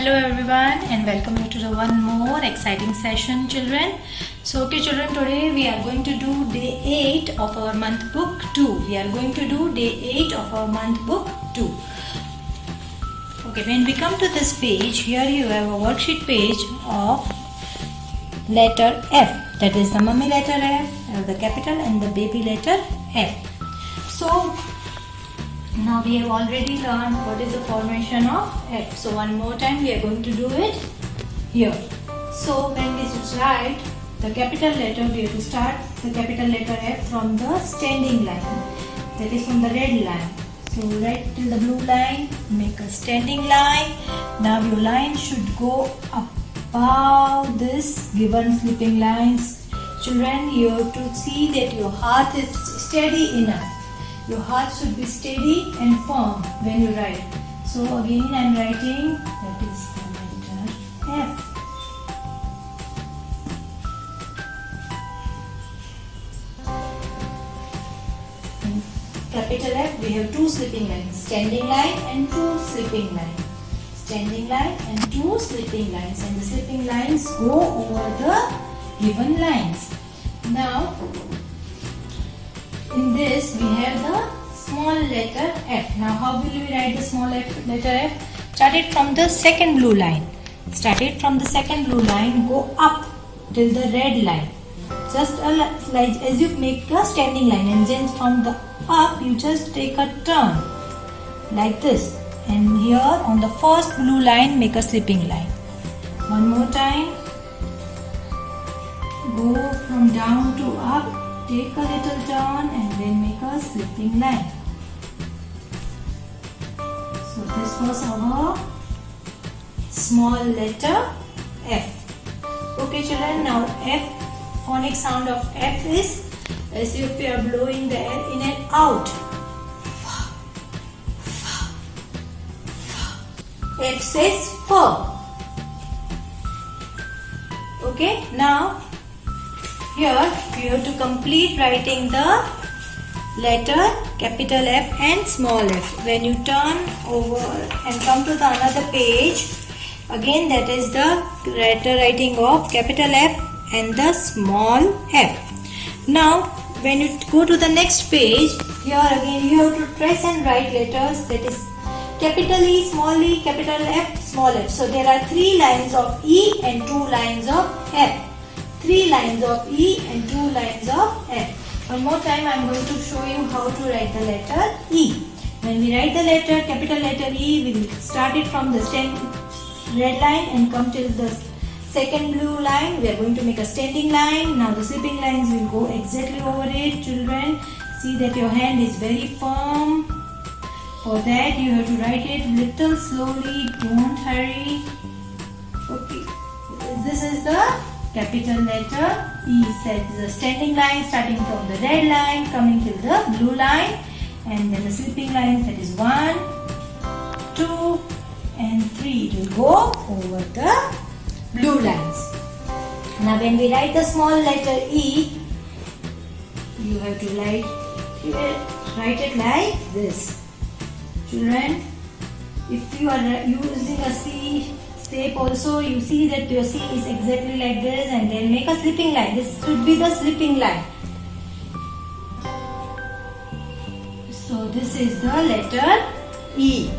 Hello everyone and welcome you to the one more exciting session, children. So okay children, today we are going to do day 8 of our month book 2. We are going to do day 8 of our month book 2. Okay, when we come to this page, here you have a worksheet page of letter F. That is the mummy letter F, the capital and the baby letter F. So now we have already learned what is the formation of F. So one more time we are going to do it here. So when we write the capital letter, we have to start the capital letter F from the standing line. That is from the red line. So right till the blue line, make a standing line. Now your line should go above this given slipping lines. Children, you have to see that your heart is steady enough. Your heart should be steady and firm when you write. So again I am writing, that is the letter F. In capital F we have two slipping lines, standing line and two slipping lines. Standing line and two slipping lines, and the slipping lines go over the given lines. Now in this we have the small letter F. Now how will we write the small letter F? Start it from the second blue line. Start it from the second blue line, go up till the red line. Just like as you make a standing line, and then from the up you just take a turn like this. And here on the first blue line make a slipping line. One more time. Go from down to up. Take a little turn and then make a slipping line. So this was our small letter F. Okay children, now F, phonic sound of F is as if we are blowing the air in and out. F says fur. Okay, now here you have to complete writing the letter capital F and small f. When you turn over and come to the another page, again that is the letter writing of capital F and the small f. Now when you go to the next page, here again you have to trace and write letters, that is capital E, small e, capital F, small f. So there are 3 lines of E and 2 lines of F. 3 lines of E and 2 lines of F. One more time I am going to show you how to write the letter E. When we write the letter, capital letter E, we will start it from the red line and come till the second blue line. We are going to make a standing line. Now the slipping lines will go exactly over it. Children, see that your hand is very firm. For that you have to write it little slowly, don't hurry. Okay, this is the capital letter E. Sets the standing line starting from the red line coming till the blue line, and then the slipping lines, that is 1, 2 and 3. It will go over the blue lines. Now when we write the small letter E, you have to write it like this. Children, if you are using a C shape also, you see that your C is exactly like this, and then make a slipping line. This should be the slipping line. So this is the letter E.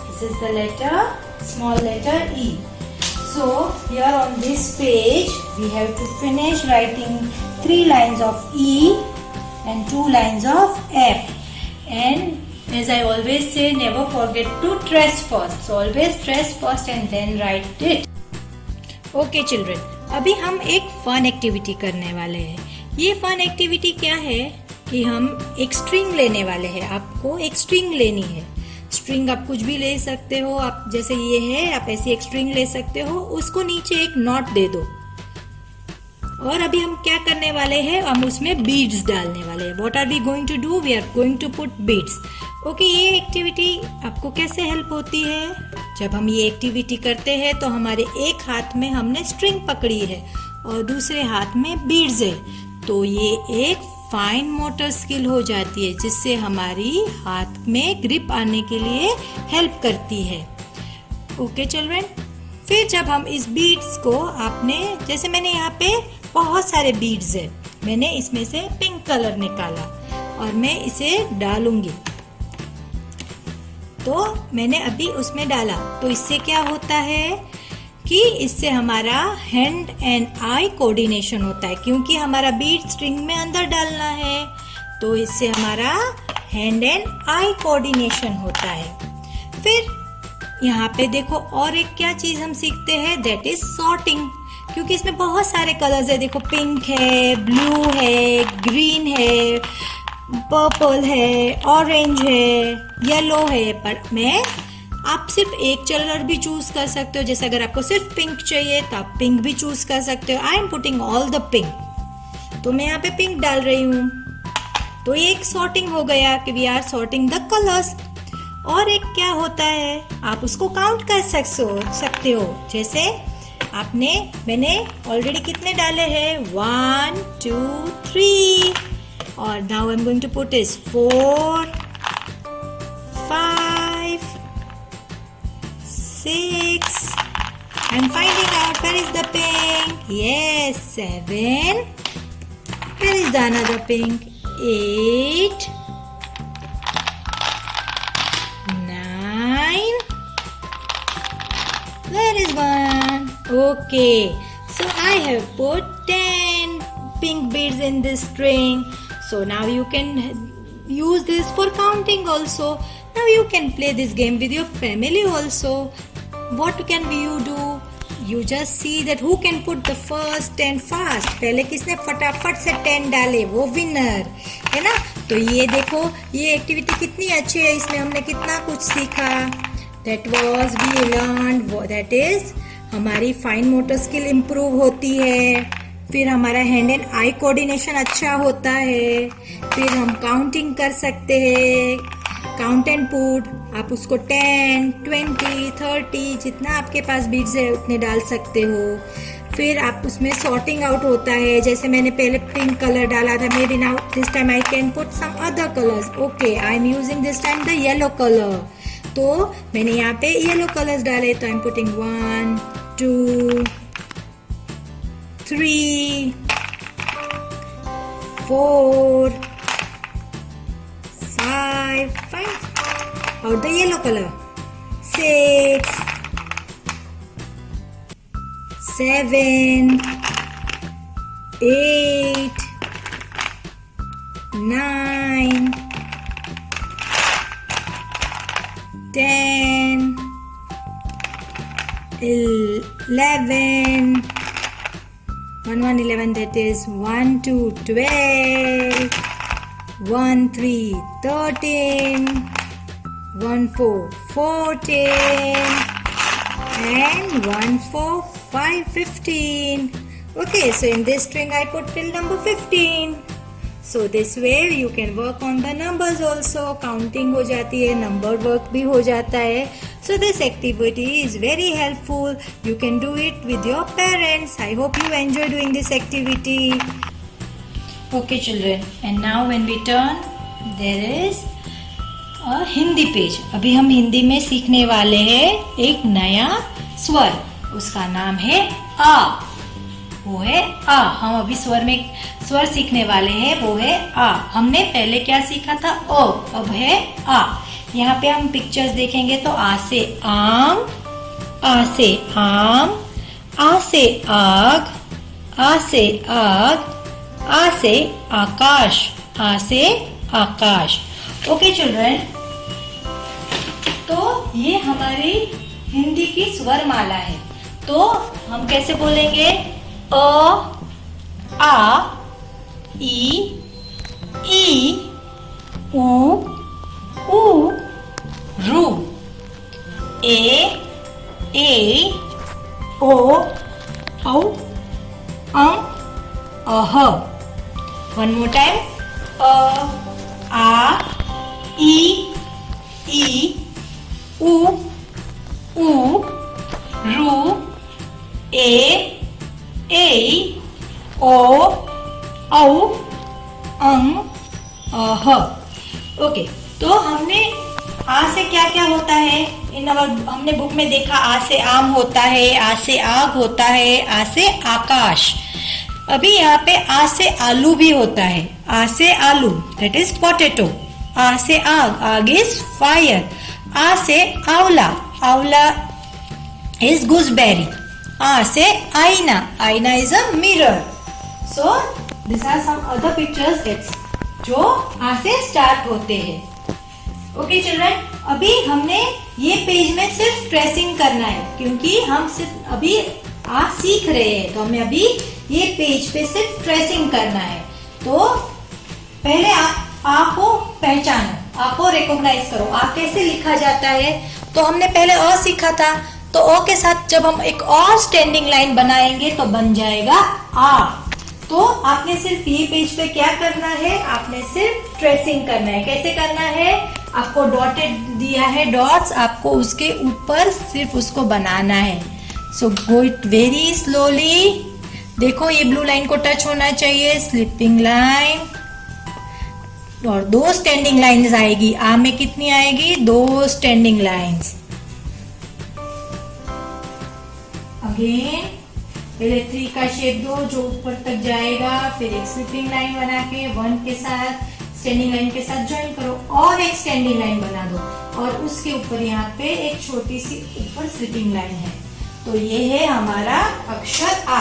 This is the letter, small letter E. So here on this page we have to finish writing 3 lines of E and 2 lines of F. And as I always say, never forget to trace first. So always trace first and then write it. Okay children, अभी हम एक fun activity करने वाले हैं. ये fun activity क्या है कि हम एक स्ट्रिंग लेने वाले हैं. आपको एक स्ट्रिंग लेनी है. स्ट्रिंग आप कुछ भी ले सकते हो. आप जैसे ये है, आप ऐसी एक स्ट्रिंग ले सकते हो. उसको नीचे एक नॉट दे दो. और अभी हम क्या करने वाले हैं, हम उसमें बीड्स डालने वाले हैं. What are we going to do? We are going to put beads. Okay, ये एक्टिविटी आपको कैसे हेल्प होती है? जब हम ये एक्टिविटी करते हैं तो हमारे एक हाथ में हमने स्ट्रिंग पकड़ी है और दूसरे हाथ में बीड्स है, तो ये एक फाइन मोटर स्किल हो जाती है जिससे हमारी हाथ में ग्रिप आने के लिए हेल्प करती है. ओके चिल्ड्रन, फिर जब हम इस बीड्स को आपने, जैसे मैंने यहाँ पे बहुत सारे बीड्स है, मैंने इसमें से पिंक कलर निकाला और मैं इसे डालूंगी। तो मैंने अभी उसमें डाला, तो इससे क्या होता है कि इससे हमारा हैंड एंड आई कोऑर्डिनेशन होता है, क्योंकि हमारा बीड स्ट्रिंग में अंदर डालना है, तो इससे हमारा हैंड एंड आई कोऑर्डिनेशन होता है। फिर यहाँ पे देखो और एक क्या चीज हम सीखते हैं, दैट इज सॉर्टिंग, क्योंकि इसमें बहुत सारे कलर्स है। देखो पिंक है, ब्लू है, ग्रीन है, पर्पल है, ऑरेंज है, येलो है, पर मैं आप सिर्फ एक कलर भी चूज कर सकते हो। जैसे अगर आपको सिर्फ पिंक चाहिए तो आप पिंक भी चूज कर सकते हो। आई am putting all the pink, तो मैं यहाँ पे पिंक डाल रही हूँ। तो ये एक सॉर्टिंग हो गया कि we are sorting the colours. और एक क्या होता है, आप उसको काउंट कर सकते हो। जैसे मैंने ऑलरेडी कितने डाले हैं, 1 2 3, और now I am going to put is 4 5 6, I'm finding out where is the pink. Yes, 7. Where is the another pink? 8, 9. Where is one? Okay, so I have put 10 pink beads in this string. So now you can use this for counting also. Now you can play this game with your family also. What can you do? You just see that who can put the first 10 fast. पहले किसने फटाफट से 10 डाले वो winner है ना। तो ये देखो ये एक्टिविटी कितनी अच्छी है, इसमें हमने कितना कुछ सीखा। That was we learned that is हमारी फाइन मोटर स्किल इम्प्रूव होती है, फिर हमारा हैंड एंड आई कोऑर्डिनेशन अच्छा होता है, फिर हम काउंटिंग कर सकते हैं, काउंट एंड पुट। आप उसको 10, 20, 30 जितना आपके पास बीड्स है उतने डाल सकते हो। फिर आप उसमें सॉर्टिंग आउट होता है, जैसे मैंने पहले पिंक कलर डाला था, may be now this time I can put some other colours. Okay, I am using this time the yellow colour, तो मैंने यहाँ पे येलो कलर्स डाले, तो I am putting 1 2 3 4 5 out the yellow color, 6 7 8 9 10 11 11, that is 1 2 12 1 3 13 1 4 14 and 1 4 5 15. Okay, so in this string I put till number 15. So this way you can work on the numbers also. Counting हो जाती है, number work भी हो जाता है. So this activity is very helpful. You can do it with your parents. I hope you enjoy doing this activity. Okay children, and now when we turn, there is a Hindi page. अभी हम हिंदी में सीखने वाले हैं एक नया स्वर, उसका नाम है आ. वो है आ. हम अभी स्वर सीखने वाले हैं, वो है आ. हमने पहले क्या सीखा था, ओ. अब है आ. यहाँ पे हम पिक्चर्स देखेंगे तो आ से आम, आ से आम, आ से आग, आ से आग, आ से आकाश, आ से आकाश. ओके चिल्ड्रन, तो ये हमारी हिंदी की स्वर माला है. तो हम कैसे बोलेंगे, अ, आ, ई, उ, रू, ए, ओ, औ, अह. वन मोर टाइम, अ, आ, ई, उ, रू, ए, ओ, औ, अह. ओके, तो हमने आ से क्या क्या होता है, हमने बुक में देखा आ से आम होता है, आ से आग होता है, आ से आकाश। अभी यहाँ पे आ से आलू भी होता है, आ से आलू दैट इज पोटैटो। आ से आग इज फायर। आ से आंवला, आंवला इज गूसबेरी। आ से आईना, आईना is a mirror. So this are some other pictures जो आ से स्टार्ट होते हैं। ओके चिल्ड्रन, अभी हमने ये पेज में सिर्फ ट्रेसिंग करना है, क्योंकि हम सिर्फ अभी आ सीख रहे हैं, तो हमें अभी ये पेज पे सिर्फ ट्रेसिंग करना है। तो पहले आ को पहचानो, आ को रिकॉग्नाइज करो। आ कैसे लिखा जाता है? तो हमने पहले अ सीखा था, तो अ के साथ जब हम एक और स्टैंडिंग लाइन बनाएंगे तो बन जाएगा आ। तो आपने सिर्फ ये पेज पे क्या करना है, आपने सिर्फ ट्रेसिंग करना है। कैसे करना है? आपको डॉटेड दिया है डॉट्स, आपको उसके ऊपर सिर्फ उसको बनाना है। सो गो इट वेरी स्लोली। देखो ये ब्लू लाइन को टच होना चाहिए, स्लिपिंग लाइन, और 2 स्टैंडिंग लाइंस आएगी। आ में कितनी आएगी? 2 स्टैंडिंग लाइंस। अगेन पहले 3 का शेप दो जो ऊपर तक जाएगा, फिर एक स्लिपिंग लाइन बना के 1 के साथ स्टैंडिंग लाइन के साथ ज्वाइन करो, और एक स्टैंडिंग लाइन बना दो, और उसके ऊपर यहाँ पे एक छोटी सी ऊपर स्लिपिंग लाइन है। तो ये है हमारा अक्षर आ।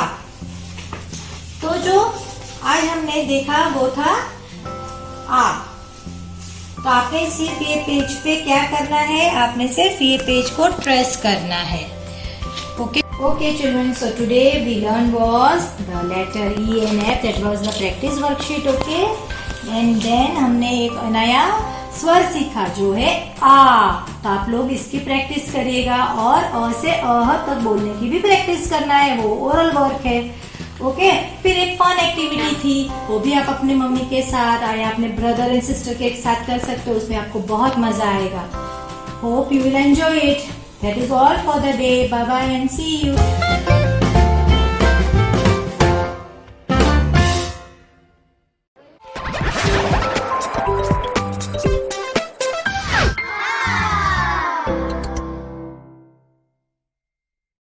तो जो आज हमने देखा वो था आ। तो आपने सिर्फ ये पेज पे क्या करना है? आपने सिर्फ ये पेज को ट्रेस करना है। Okay children, so today we learned was the letter E and F, that was the practice worksheet, okay? And then हमने एक नया स्वर सीखा जो है आ। तो आप लोग इसकी प्रैक्टिस करिएगा, और अ से अह तक बोलने की भी प्रैक्टिस करना है, वो ओरल वर्क है। ओके फिर एक फन एक्टिविटी थी, वो भी आप अपने मम्मी के साथ या अपने ब्रदर एंड सिस्टर के साथ कर सकते हो, उसमें आपको बहुत मजा आएगा। Hope you will enjoy it. That is all for the day. Bye bye and see you.